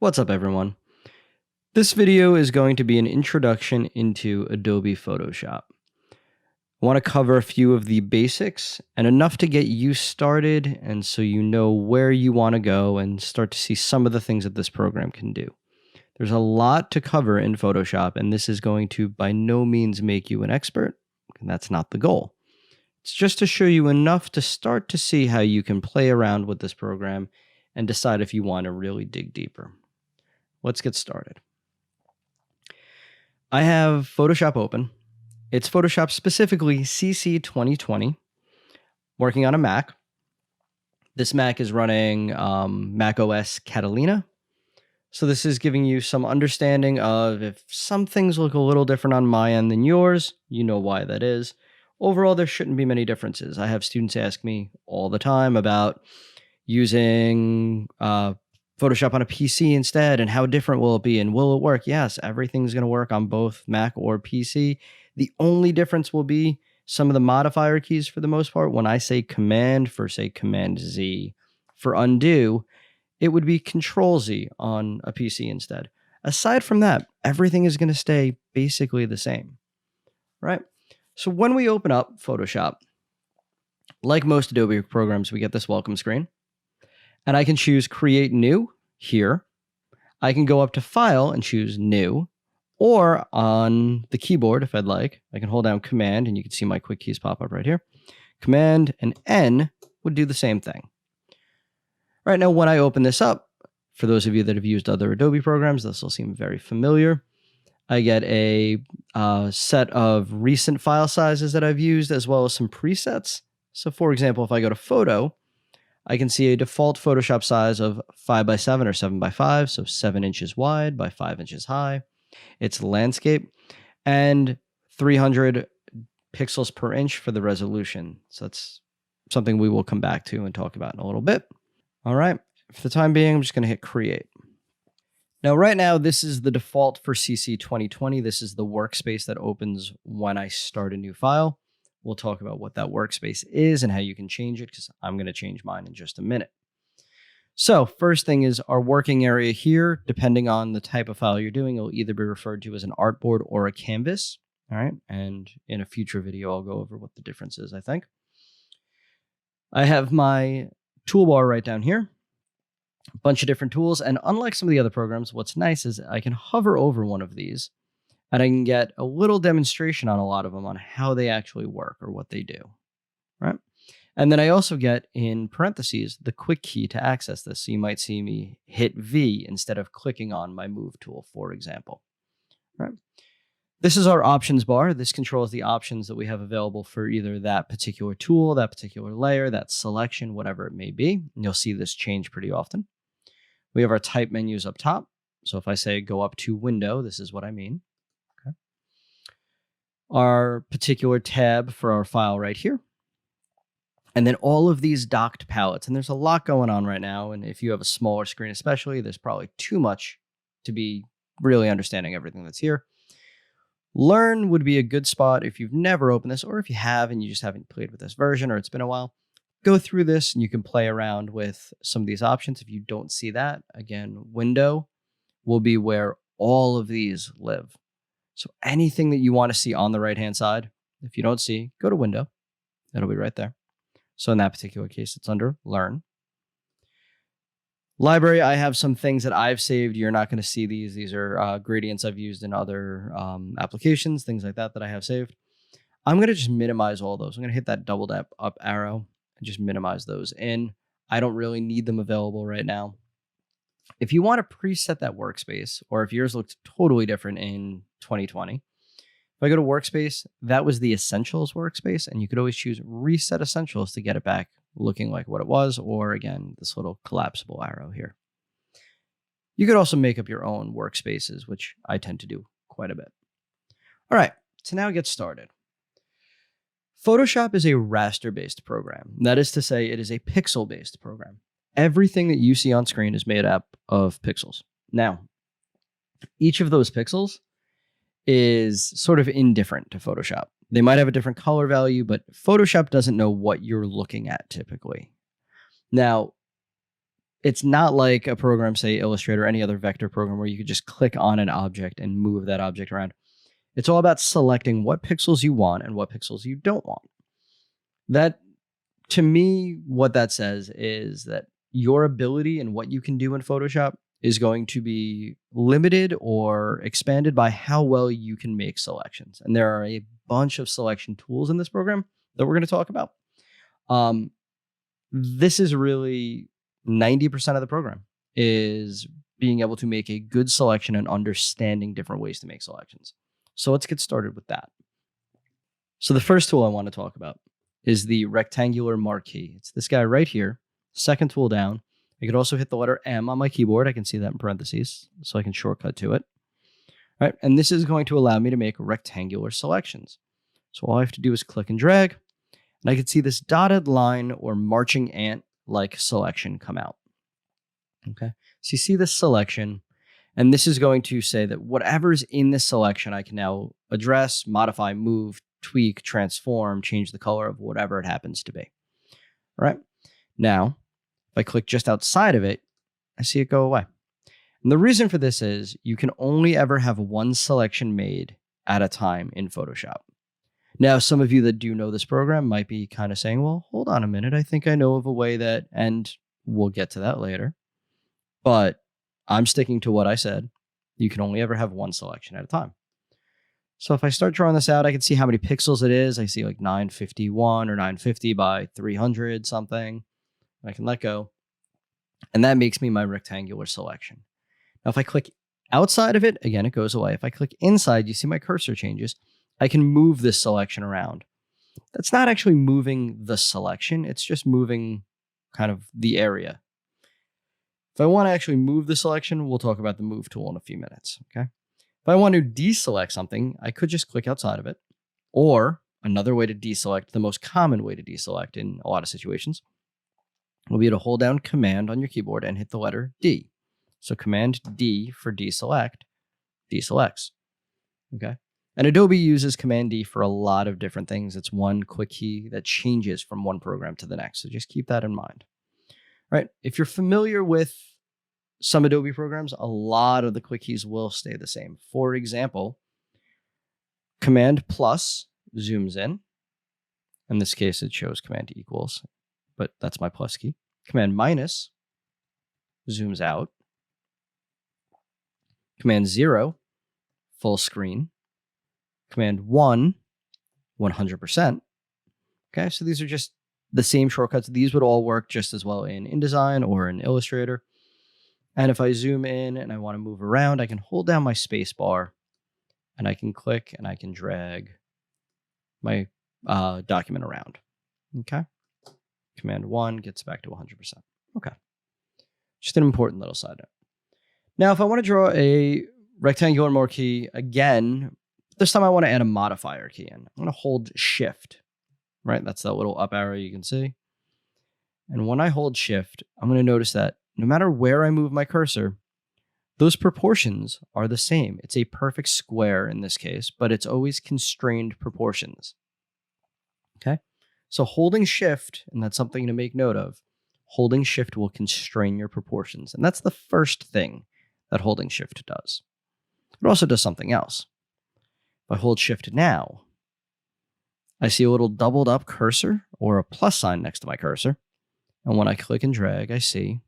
What's up, everyone? This video is going to be an introduction into Adobe Photoshop. I want to cover a few of the basics and enough to get you started, and so you know where you want to go and start to see some of the things that this program can do. There's a lot to cover in Photoshop, and this is going to by no means make you an expert, and that's not the goal. It's just to show you enough to start to see how you can play around with this program and decide if you want to really dig deeper. Let's get started. I have Photoshop open. It's Photoshop specifically CC 2020, working on a Mac. This Mac is running Mac OS Catalina. So this is giving you some understanding of if some things look a little different on my end than yours, you know why that is. Overall, there shouldn't be many differences. I have students ask me all the time about using Photoshop on a PC instead, and how different will it be, and will it work? Yes, everything's going to work on both Mac or PC. The only difference will be some of the modifier keys for the most part. When I say Command for, say, Command Z for undo, it would be Control Z on a PC instead. Aside from that, everything is going to stay basically the same, right? So when we open up Photoshop, like most Adobe programs, we get this welcome screen. And I can choose Create New here. I can go up to File and choose New. Or on the keyboard, if I'd like, I can hold down Command, and you can see my quick keys pop up right here. Command and N would do the same thing. Right now, when I open this up, for those of you that have used other Adobe programs, this will seem very familiar. I get a set of recent file sizes that I've used, as well as some presets. So for example, if I go to Photo, I can see a default Photoshop size of 5x7 or 7x5, so 7 inches wide by 5 inches high. It's landscape, and 300 pixels per inch for the resolution. So that's something we will come back to and talk about in a little bit. All right, for the time being, I'm just going to hit Create. Now, right now, this is the default for CC 2020. This is the workspace that opens when I start a new file. We'll talk about what that workspace is and how you can change it, because I'm going to change mine in just a minute. So first thing is our working area here. Depending on the type of file you're doing, it'll either be referred to as an artboard or a canvas. All right. And in a future video, I'll go over what the difference is, I think. I have my toolbar right down here. A bunch of different tools. And unlike some of the other programs, what's nice is I can hover over one of these, and I can get a little demonstration on a lot of them on how they actually work or what they do, right? And then I also get in parentheses the quick key to access this. So you might see me hit V instead of clicking on my move tool, for example, right? This is our options bar. This controls the options that we have available for either that particular tool, that particular layer, that selection, whatever it may be. And you'll see this change pretty often. We have our type menus up top. So if I say go up to Window, this is what I mean. Our particular tab for our file right here. And then all of these docked palettes. And there's a lot going on right now. And if you have a smaller screen especially, there's probably too much to be really understanding everything that's here. Learn would be a good spot if you've never opened this, or if you have and you just haven't played with this version, or it's been a while. Go through this and you can play around with some of these options. If you don't see that, again, Window will be where all of these live. So anything that you want to see on the right-hand side, if you don't see, go to Window. It'll be right there. So in that particular case, it's under Learn. Library, I have some things that I've saved. You're not going to see these. These are gradients I've used in other applications, things like that I have saved. I'm going to just minimize all those. I'm going to hit that double tap up arrow and just minimize those in. I don't really need them available right now. If you want to preset that workspace, or if yours looks totally different in 2020, if I go to Workspace, that was the Essentials workspace, and you could always choose Reset Essentials to get it back looking like what it was, or again, this little collapsible arrow here. You could also make up your own workspaces, which I tend to do quite a bit. All right, so now get started. Photoshop is a raster-based program. That is to say, it is a pixel-based program. Everything that you see on screen is made up of pixels. Now, each of those pixels is sort of indifferent to Photoshop. They might have a different color value, but Photoshop doesn't know what you're looking at typically. Now, it's not like a program, say Illustrator or any other vector program, where you could just click on an object and move that object around. It's all about selecting what pixels you want and what pixels you don't want. That, to me, what that says is that your ability and what you can do in Photoshop is going to be limited or expanded by how well you can make selections. And there are a bunch of selection tools in this program that we're going to talk about. This is really 90% of the program, is being able to make a good selection and understanding different ways to make selections. So let's get started with that. So the first tool I want to talk about is the rectangular marquee. It's this guy right here, second tool down. I could also hit the letter M on my keyboard. I can see that in parentheses, so I can shortcut to it. All right, and this is going to allow me to make rectangular selections. So all I have to do is click and drag, and I can see this dotted line or marching ant-like selection come out. Okay, so you see this selection, and this is going to say that whatever's in this selection, I can now address, modify, move, tweak, transform, change the color of whatever it happens to be. All right, now, if I click just outside of it, I see it go away. And the reason for this is you can only ever have one selection made at a time in Photoshop. Now, some of you that do know this program might be kind of saying, well, hold on a minute. I think I know of a way that, and we'll get to that later. But I'm sticking to what I said. You can only ever have one selection at a time. So if I start drawing this out, I can see how many pixels it is. I see like 951 or 950 by 300 something. I can let go. And that makes me my rectangular selection. Now, if I click outside of it, again, it goes away. If I click inside, you see my cursor changes. I can move this selection around. That's not actually moving the selection. It's just moving kind of the area. If I want to actually move the selection, we'll talk about the move tool in a few minutes. Okay. If I want to deselect something, I could just click outside of it. Or another way to deselect, the most common way to deselect in a lot of situations, will be to hold down Command on your keyboard and hit the letter D. So Command D for deselect, deselects. Okay. And Adobe uses Command D for a lot of different things. It's one quick key that changes from one program to the next. So just keep that in mind. All right. If you're familiar with some Adobe programs, a lot of the quick keys will stay the same. For example, Command plus zooms in. In this case, it shows Command equals, but that's my plus key. Command minus zooms out. Command 0, full screen. Command 1, 100%. Okay, so these are just the same shortcuts. These would all work just as well in InDesign or in Illustrator. And if I zoom in and I want to move around, I can hold down my space bar and I can click and I can drag my document around. Okay. Command 1 gets back to 100%. Okay. Just an important little side note. Now, if I want to draw a rectangular marquee again, this time I want to add a modifier key in. I'm going to hold Shift, right? That's that little up arrow you can see. And when I hold Shift, I'm going to notice that no matter where I move my cursor, those proportions are the same. It's a perfect square in this case, but it's always constrained proportions. Okay? So holding Shift, and that's something to make note of, holding Shift will constrain your proportions. And that's the first thing that holding Shift does. It also does something else. If I hold Shift now, I see a little doubled up cursor or a plus sign next to my cursor. And when I click and drag, I see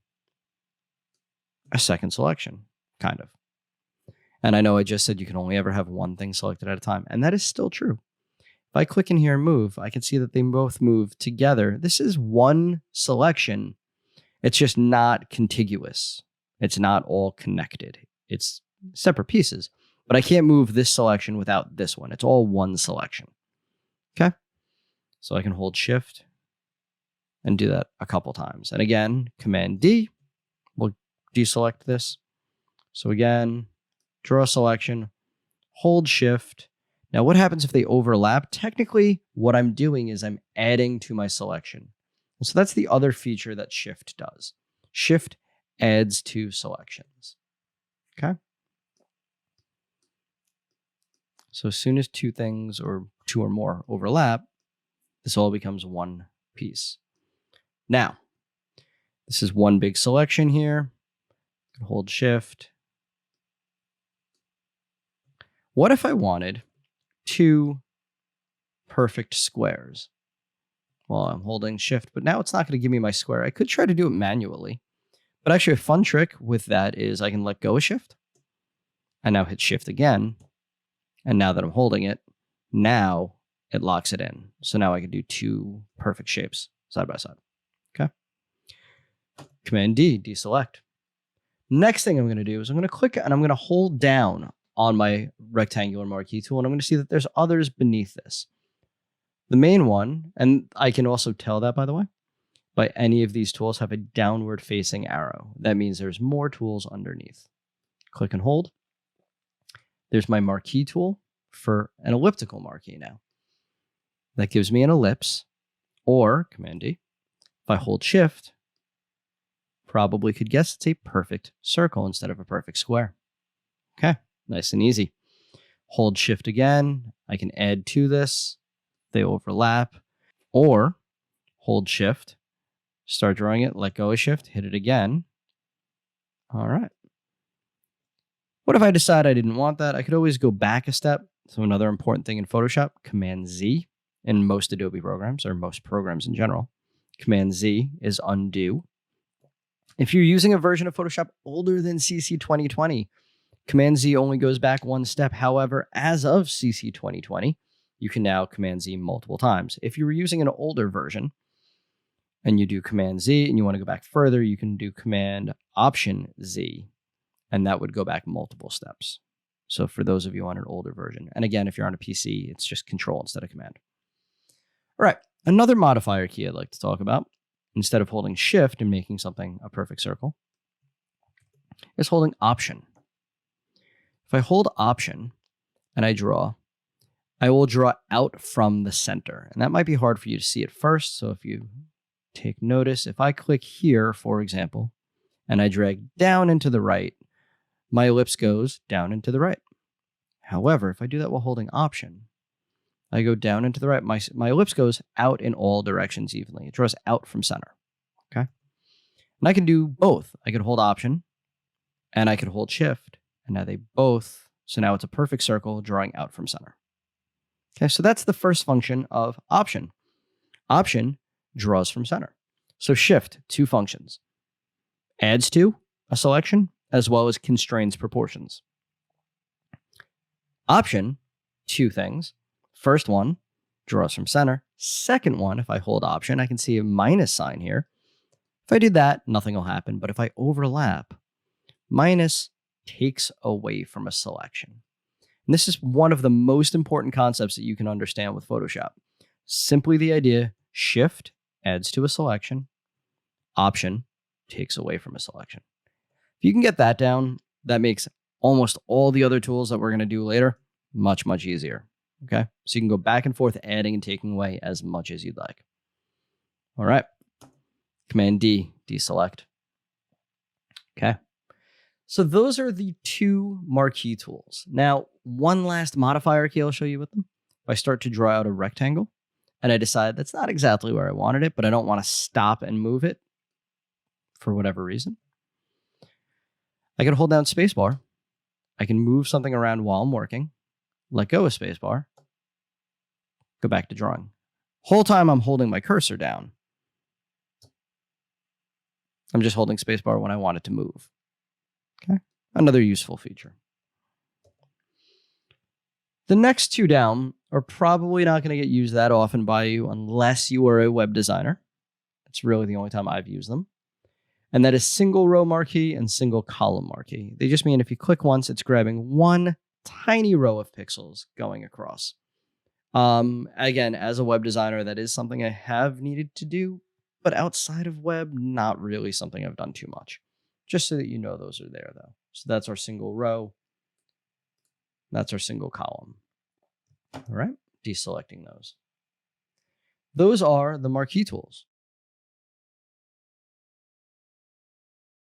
a second selection, kind of. And I know I just said you can only ever have one thing selected at a time. And that is still true. If I click in here and move, I can see that they both move together. This is one selection. It's just not contiguous. It's not all connected. It's separate pieces. But I can't move this selection without this one. It's all one selection. Okay? So I can hold Shift and do that a couple times. And again, Command D will deselect this. So again, draw a selection, hold Shift. Now, what happens if they overlap? Technically, what I'm doing is I'm adding to my selection. And so that's the other feature that Shift does. Shift adds to selections. Okay? So as soon as two things or two or more overlap, this all becomes one piece. Now, This is one big selection here. Hold Shift. What if I wanted 2 perfect squares? Well, I'm holding Shift, but now it's not going to give me my square. I could try to do it manually. But actually, a fun trick with that is I can let go of Shift and now hit Shift again. And now that I'm holding it, now it locks it in. So now I can do 2 perfect shapes side by side. Okay. Command D, deselect. Next thing I'm going to do is I'm going to click and I'm going to hold down on my rectangular marquee tool. And I'm going to see that there's others beneath this. The main one, and I can also tell that, by the way, by any of these tools have a downward facing arrow. That means there's more tools underneath. Click and hold. There's my marquee tool for an elliptical marquee now. That gives me an ellipse, or Command D. If I hold Shift, probably could guess it's a perfect circle instead of a perfect square. Okay, nice and easy. Hold Shift again. I can add to this. They overlap. Or hold Shift, start drawing it, let go of Shift, hit it again. All right. What if I decide I didn't want that? I could always go back a step. So another important thing in Photoshop, Command Z in most Adobe programs, or most programs in general. Command Z is undo. If you're using a version of Photoshop older than CC 2020, Command Z only goes back one step. However, as of CC 2020, you can now Command Z multiple times. If you were using an older version and you do Command Z and you want to go back further, you can do Command Option Z, and that would go back multiple steps. So for those of you on an older version, and again, if you're on a PC, it's just Control instead of Command. All right, another modifier key I'd like to talk about, instead of holding Shift and making something a perfect circle, is holding Option. If I hold Option and I draw, I will draw out from the center. And that might be hard for you to see at first. So if you take notice, if I click here, for example, and I drag down into the right, my ellipse goes down into the right. However, if I do that while holding Option, I go down into the right, my ellipse goes out in all directions evenly. It draws out from center. Okay. And I can do both. I could hold Option and I could hold Shift. And now they both, so now it's a perfect circle drawing out from center. Okay, so that's the first function of Option. Option draws from center. So Shift, 2 functions. Adds to a selection, as well as constrains proportions. Option, 2 things. First one, draws from center. Second one, if I hold Option, I can see a minus sign here. If I do that, nothing will happen. But if I overlap, minus takes away from a selection. And this is one of the most important concepts that you can understand with Photoshop. Simply the idea, Shift adds to a selection, Option takes away from a selection. If you can get that down, that makes almost all the other tools that we're going to do later much, much easier. Okay, so you can go back and forth adding and taking away as much as you'd like. All right, Command D, deselect. Okay. So those are the 2 marquee tools. Now, one last modifier key I'll show you with them. If I start to draw out a rectangle and I decide that's not exactly where I wanted it, but I don't want to stop and move it for whatever reason, I can hold down spacebar. I can move something around while I'm working, let go of spacebar, go back to drawing. Whole time I'm holding my cursor down. I'm just holding spacebar when I want it to move. Okay, another useful feature. The next 2 down are probably not going to get used that often by you unless you are a web designer. That's really the only time I've used them. And that is single row marquee and single column marquee. They just mean if you click once, it's grabbing one tiny row of pixels going across. Again, as a web designer, that is something I have needed to do, but outside of web, not really something I've done too much. Just so that you know those are there, though. So that's our single row. That's our single column. All right, deselecting those. Those are the marquee tools.